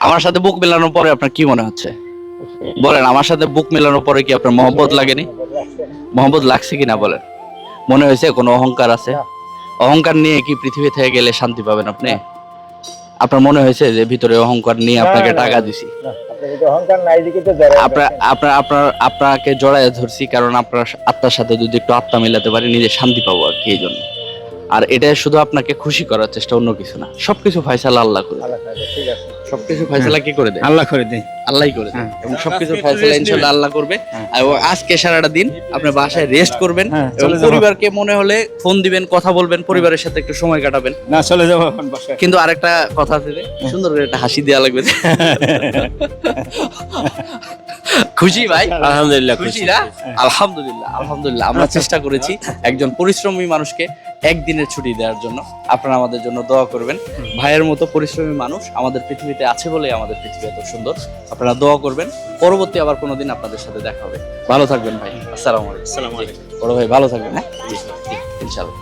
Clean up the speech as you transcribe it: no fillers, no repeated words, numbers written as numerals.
আমার সাথে বুক মেলানোর পরে আপনার কি মনে হচ্ছে বলেন? আমার সাথে বুক মেলানোর পরে কি আপনার মহব্বত লাগেনি? মহব্বত লাগছে কিনা বলেন? মনে হয়েছে কোনো অহংকার আছে? অহংকার নিয়ে কি পৃথিবী থেকে গেলে শান্তি পাবেন আপনি? আপনার মনে হয়েছে যে ভিতরে অহংকার নিয়ে আপনাকে টাকা দিছি? আপনাকে জড়ায় ধরছি কারণ আপনার আত্মার সাথে যদি একটু আত্মা মিলাতে পারি নিজে শান্তি পাবো আর কি, এই জন্য। আর এটা শুধু আপনাকে খুশি করার চেষ্টা, অন্য কিছু না। সবকিছু ফয়সালা আল্লাহ করে দেয়। সবকিছু ফয়সালা কি করে দেয়? আল্লাহ করে দেয়। আল্লাহই করে দেয়। এবং সবকিছু ফয়সালা ইনশাআল্লাহ আল্লাহ করবে। এবং আজকে সারাটা দিন আপনি বাসায় রেস্ট করবেন এবং পরিবারকে মনে হলে ফোন দিবেন, কথা বলবেন, পরিবারের সাথে একটু সময় কাটাবেন। না, চলে যাবো এখন বাসায়। কিন্তু আরেকটা কথা আছে যে সুন্দর করে একটা হাসি দেওয়া লাগবে। খুশি ভাই? আলহামদুলিল্লাহ খুশি না? আলহামদুলিল্লাহ, আলহামদুলিল্লাহ। আমরা চেষ্টা করেছি একজন পরিশ্রমী মানুষকে একদিনের ছুটি দেওয়ার জন্য। আপনারা আমাদের জন্য দোয়া করবেন। ভাইয়ের মতো পরিশ্রমী মানুষ আমাদের পৃথিবীতে আছে বলেই আমাদের পৃথিবী এত সুন্দর। আপনারা দোয়া করবেন। পরবর্তী আবার কোনোদিন আপনাদের সাথে দেখা হবে। ভালো থাকবেন ভাই। আসসালামু আলাইকুম। বড় ভাই ভালো থাকবেন। হ্যাঁ, ইনশাআল্লাহ।